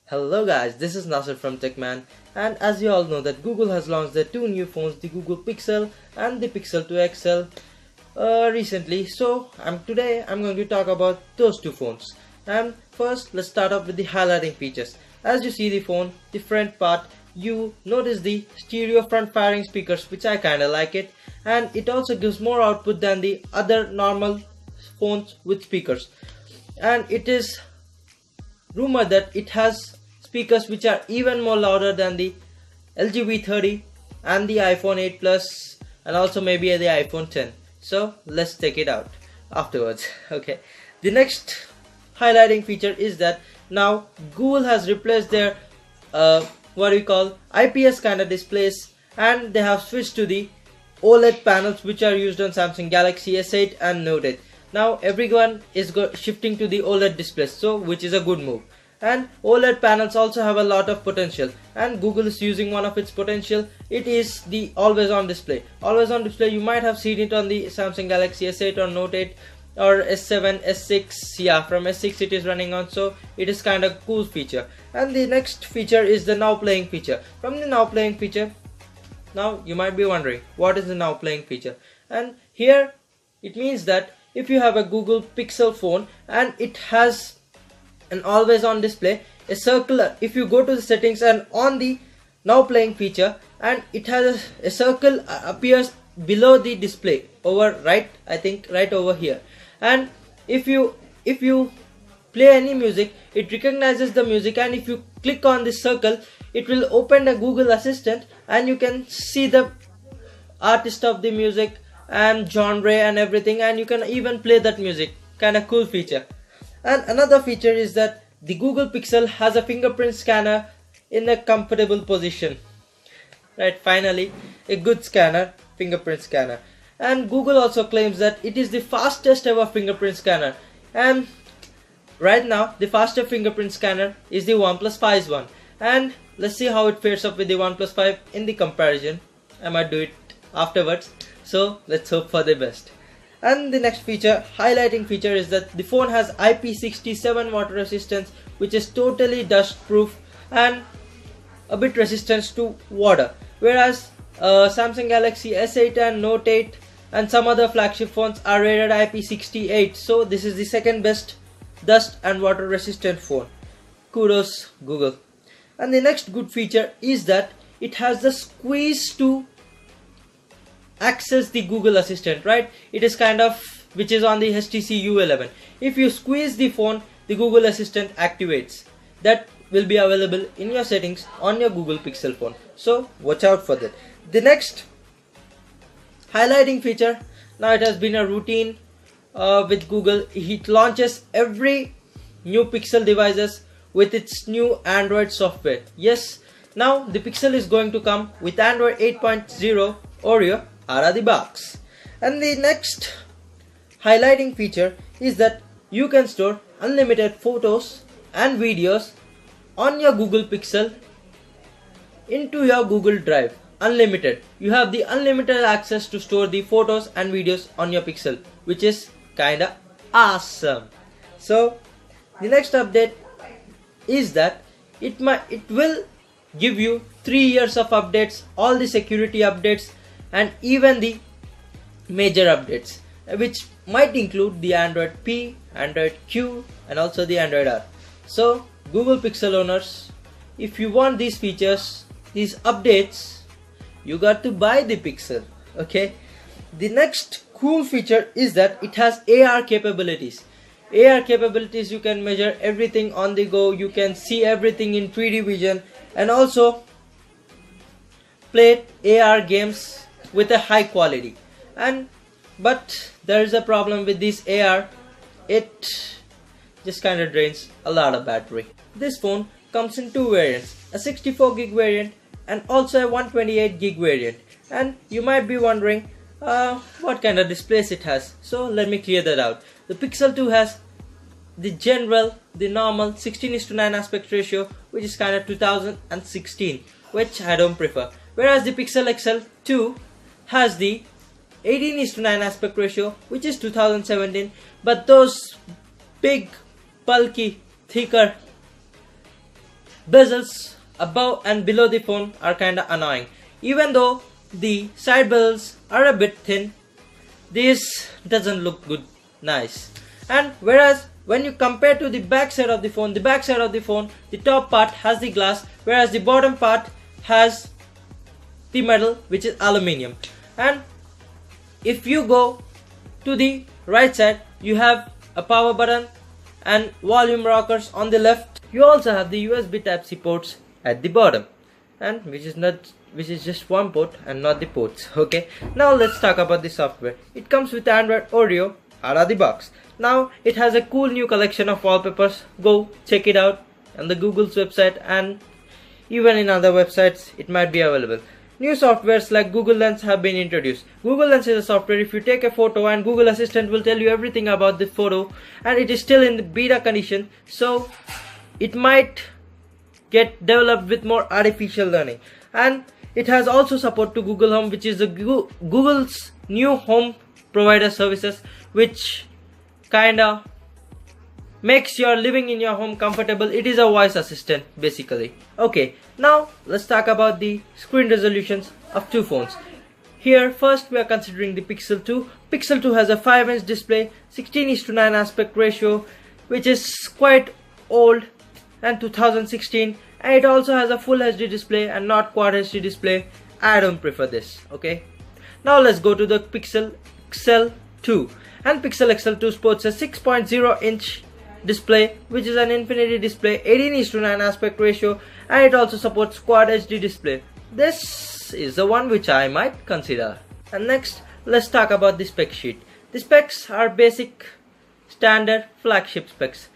Hello guys, this is Nasir from TechMan, and as you all know that Google has launched their two new phones, the Google Pixel and the Pixel 2 XL recently. So today I'm going to talk about those two phones. And first let's start off with the highlighting features. As you see the phone, the front part, you notice the stereo front firing speakers, which I kinda like it, and it also gives more output than the other normal phones with speakers. And it is rumored that it has speakers which are even more louder than the LG V30 and the iPhone 8 Plus and also maybe the iPhone 10. So let's take it out afterwards. Okay, the next highlighting feature is that now Google has replaced their what we call IPS kind of displays, and they have switched to the OLED panels which are used on Samsung Galaxy S8 and Note 8. Now everyone is shifting to the OLED displays, so which is a good move. And OLED panels also have a lot of potential, and Google is using one of its potential. It is the always on display. Always on display, you might have seen it on the Samsung Galaxy S8 or Note 8 or S7, S6. Yeah, from S6 it is running on, so it is kind of cool feature. And the next feature is the now playing feature. From the now playing feature, now you might be wondering what is the now playing feature, and here it means that if you have a Google Pixel phone and it has an always on display, a circle, if you go to the settings and on the now playing feature, and it has a circle appears below the display over right, I think right over here, and if you play any music, it recognizes the music, and if you click on this circle, it will open a Google Assistant and you can see the artist of the music and genre and everything, and you can even play that music. Kind of cool feature. And another feature is that the Google Pixel has a fingerprint scanner in a comfortable position. Right, finally a good scanner, fingerprint scanner. And Google also claims that it is the fastest ever fingerprint scanner. And right now the fastest fingerprint scanner is the OnePlus 5's one. And let's see how it fares up with the OnePlus 5 in the comparison. I might do it afterwards. So let's hope for the best. And the next feature, highlighting feature, is that the phone has IP67 water resistance, which is totally dust proof and a bit resistance to water, whereas Samsung Galaxy S8 and Note 8 and some other flagship phones are rated IP68. So this is the second best dust and water resistant phone. Kudos Google. And the next good feature is that it has the squeeze to access the Google Assistant, right? It is kind of, which is on the HTC U11. If you squeeze the phone, the Google Assistant activates. That will be available in your settings on your Google Pixel phone, so watch out for that. The next highlighting feature, now it has been a routine with Google. It launches every new Pixel devices with its new Android software. Yes, now the Pixel is going to come with Android 8.0 Oreo out of the box. And the next highlighting feature is that you can store unlimited photos and videos on your Google Pixel into your Google Drive. Unlimited. You have the unlimited access to store the photos and videos on your Pixel, which is kinda awesome. So the next update is that it will give you 3 years of updates, all the security updates and even the major updates, which might include the Android P, Android Q and also the Android R. So Google Pixel owners, if you want these features, these updates, you got to buy the Pixel. Okay, the next cool feature is that it has AR capabilities. AR capabilities, you can measure everything on the go, you can see everything in 3D vision and also play AR games with a high quality. But there is a problem with this AR, it just kind of drains a lot of battery. This phone comes in two variants, a 64GB variant and also a 128GB variant. And you might be wondering what kind of displays it has, so let me clear that out. The Pixel 2 has the normal 16:9 aspect ratio, which is kind of 2016, which I don't prefer, whereas the Pixel XL 2 has the 18:9 aspect ratio, which is 2017, but those big, bulky, thicker, 2016 displays, which is 2017, which is kind of 2016. So let's see how it fares up with the Pixel 2 in the comparison. The Pixel 2 has the normal 16:9 aspect ratio, which is kind of 2016, which I don't prefer, whereas the Pixel XL 2 has the 18:9 aspect ratio, which is 2017, but those big, bulky, thicker bezels above and below the phone are kinda annoying. Even though the side bezels are a bit thin, this doesn't look good, nice. And whereas when you compare to the back side of the phone, the top part has the glass, whereas the bottom part has the metal, which is aluminium. And if you go to the right side, you have a power button and volume rockers on the left. You also have the USB Type-C ports at the bottom, and which is just one port and not the ports. Okay, now let's talk about the software. It comes with Android Oreo out of the box. Now it has a cool new collection of wallpapers. Go check it out on the Google's website, and even in other websites it might be available. New softwares like Google Lens have been introduced. Google Lens is a software. If you take a photo, and Google Assistant will tell you everything about the photo, and it is still in the beta condition, so it might get developed with more artificial learning. And it has also support to Google Home, which is Google's new home provider services, which kinda makes your living in your home comfortable. It is a voice assistant basically. Okay, now let's talk about the screen resolutions of two phones. Here first we are considering the Pixel 2. Pixel 2 has a 5-inch display, 16:9 aspect ratio, which is quite old and 2016, and it also has a full HD display and not quad HD display. I don't prefer this. Okay, now let's go to the Pixel XL 2, and Pixel XL 2 sports a 6.0 inch display, which is an infinity display, 18:9 aspect ratio, and it also supports quad HD display. This is the one which I might consider. And next let's talk about the spec sheet. The specs are basic standard flagship specs.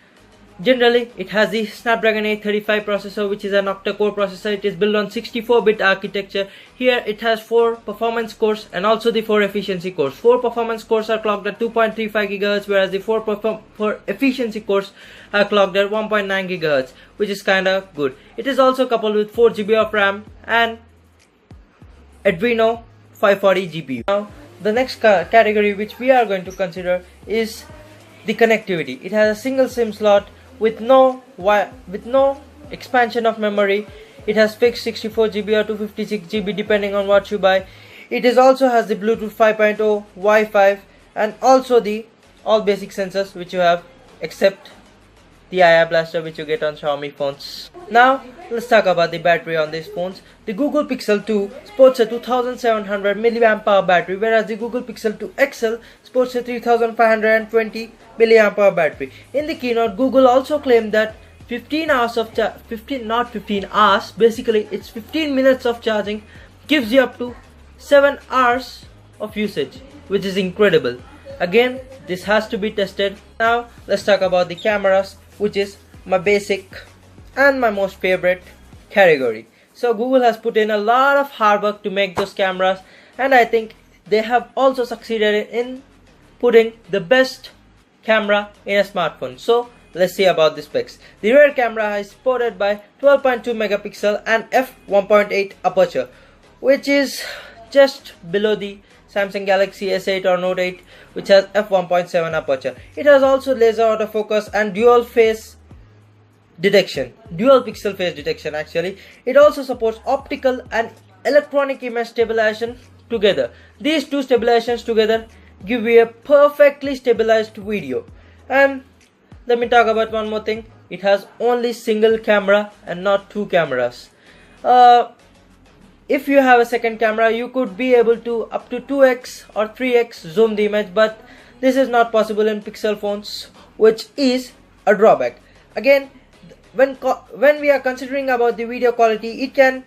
Generally, it has the Snapdragon 835 processor, which is an octa-core processor. It is built on 64-bit architecture. Here it has 4 performance cores and also the 4 efficiency cores. 4 performance cores are clocked at 2.35 GHz, whereas the 4 efficiency cores are clocked at 1.9 GHz, which is kinda good. It is also coupled with 4 GB of RAM and Adreno 540 GPU. Now, the next category which we are going to consider is the connectivity. It has a single SIM slot with no expansion of memory. It has fixed 64 GB or 256 GB depending on what you buy. It is also has the Bluetooth 5.0, Wi-Fi, and also the all basic sensors which you have, except the IR blaster which you get on Xiaomi phones. Now let's talk about the battery on these phones. The Google Pixel 2 sports a 2700 mAh battery, whereas the Google Pixel 2 XL sports a 3520 mAh battery. In the keynote, Google also claimed that 15 hours, basically it's 15 minutes of charging gives you up to 7 hours of usage, which is incredible. Again, this has to be tested. Now let's talk about the cameras, which is my basic and my most favorite category. So Google has put in a lot of hard work to make those cameras, and I think they have also succeeded in putting the best camera in a smartphone. So let's see about the specs. The rear camera is supported by 12.2 megapixel and f1.8 aperture, which is just below the Samsung Galaxy S8 or Note 8, which has f1.7 aperture. It has also laser autofocus and dual pixel face detection actually. It also supports optical and electronic image stabilization together. These two stabilizations together give you a perfectly stabilized video. And let me talk about one more thing. It has only single camera and not two cameras. If you have a second camera, you could be able to up to 2x or 3x zoom the image, but this is not possible in Pixel phones, which is a drawback. Again, when we are considering about the video quality, it can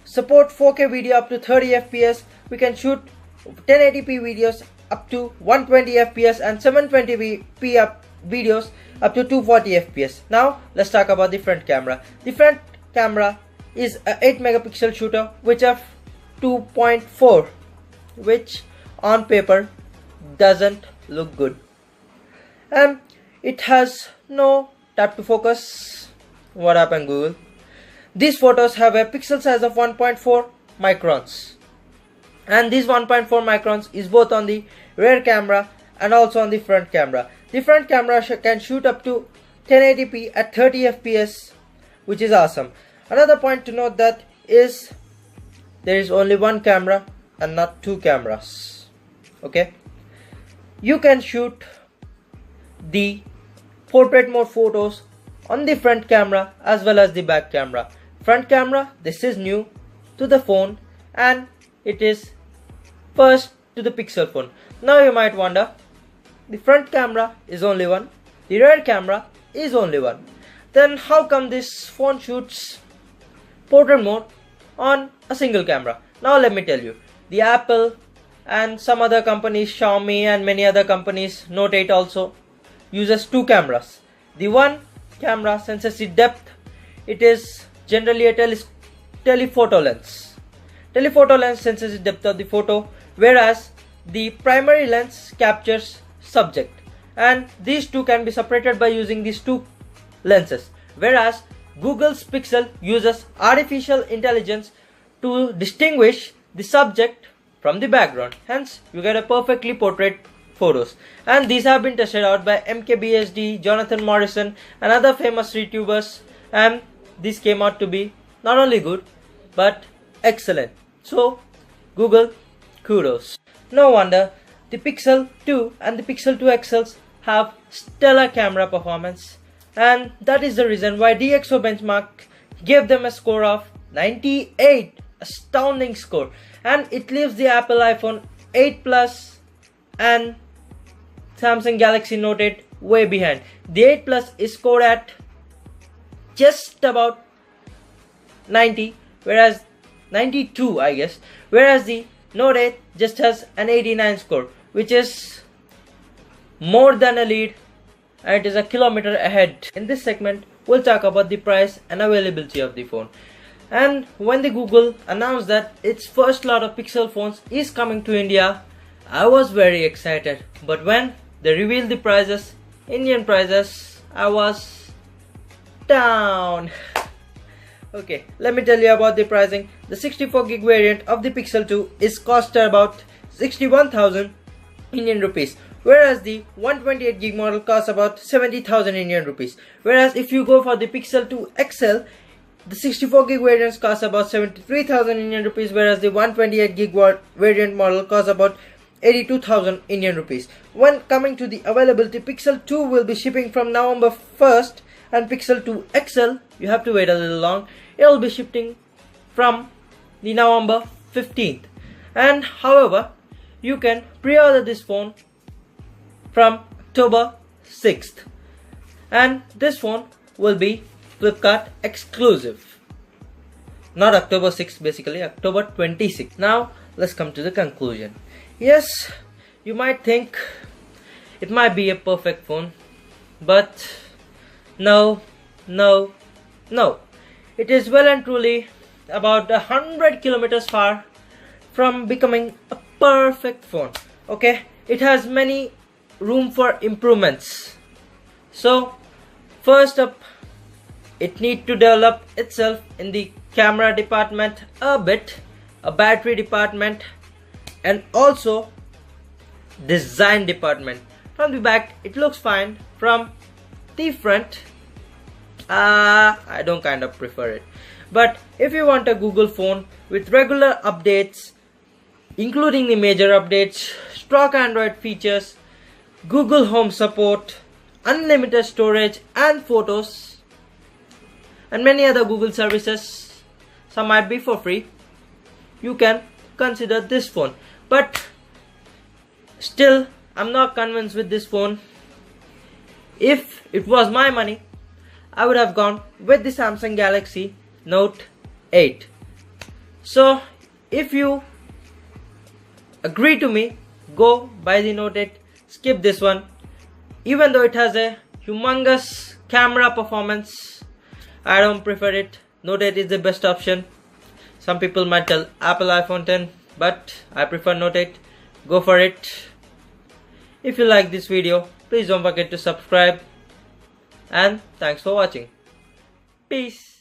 support 4K video up to 30 FPS. We can shoot 1080p videos up to 120 FPS and 720p videos up to 240 FPS. Now let's talk about the front camera. The front camera is a 8 megapixel shooter which have 2.4, which on paper doesn't look good. And it has no tap to focus. What happened, Google? These photos have a pixel size of 1.4 microns, and this 1.4 microns is both on the rear camera and also on the front camera. The front camera can shoot up to 1080p at 30 fps, which is awesome. Another point to note that is there is only one camera and not two cameras. Okay, you can shoot the portrait mode photos on the front camera as well as the back camera. Front camera, this is new to the phone and it is first to the Pixel phone. Now you might wonder, the front camera is only one, the rear camera is only one, then how come this phone shoots portrait mode on a single camera? Now let me tell you, the Apple and some other companies, Xiaomi and many other companies, Note 8 also uses two cameras. The one camera senses the depth, it is generally a telephoto lens. Telephoto lens senses the depth of the photo, whereas the primary lens captures subject, and these two can be separated by using these two lenses, whereas Google's Pixel uses artificial intelligence to distinguish the subject from the background, hence you get a perfectly portrait photos. And these have been tested out by MKBHD, Jonathan Morrison and other famous YouTubers, and this came out to be not only good but excellent. So Google, kudos. No wonder the Pixel 2 and the Pixel 2 XLs have stellar camera performance, and that is the reason why DxO Benchmark gave them a score of 98, astounding score, and it leaves the Apple iPhone 8 Plus and Samsung Galaxy Note 8 way behind. The 8 Plus is scored at just about 90, whereas 92 I guess, whereas the Note 8 just has an 89 score, which is more than a lead, and it is a kilometer ahead. In this segment we'll talk about the price and availability of the phone. And when the Google announced that its first lot of Pixel phones is coming to India, I was very excited, but when they revealed the prices, Indian prices, I was down. Okay, let me tell you about the pricing. The 64 gig variant of the Pixel 2 is cost about 61,000 Indian rupees, whereas the 128 gig model costs about 70,000 Indian rupees. Whereas if you go for the Pixel 2 XL, the 64 gig variants cost about 73,000 Indian rupees, whereas the 128 gig variant model costs about 82,000 Indian rupees. When coming to the availability, Pixel 2 will be shipping from November 1st, and Pixel 2 XL, you have to wait a little long, it will be shipping from the November 15th. And however, you can pre-order this phone from October 6th, and this phone will be Flipkart exclusive. Not October 6th, basically October 26th. Now let's come to the conclusion. Yes, you might think it might be a perfect phone, but no. It is well and truly about 100 kilometers far from becoming a perfect phone. Okay, it has many room for improvements. So first up, it needs to develop itself in the camera department a bit, a battery department, and also design department. From the back it looks fine, from the front I don't kind of prefer it. But if you want a Google phone with regular updates, including the major updates, stock Android features, Google Home support, unlimited storage and photos, and many other Google services, some might be for free, you can consider this phone. But still, I'm not convinced with this phone. If it was my money, I would have gone with the Samsung Galaxy Note 8. So if you agree to me, go buy the Note 8, skip this one. Even though it has a humongous camera performance, I don't prefer it. Note 8 is the best option. Some people might tell Apple iPhone 10, but I prefer Note 8. Go for it. If you like this video, please don't forget to subscribe, and thanks for watching. Peace.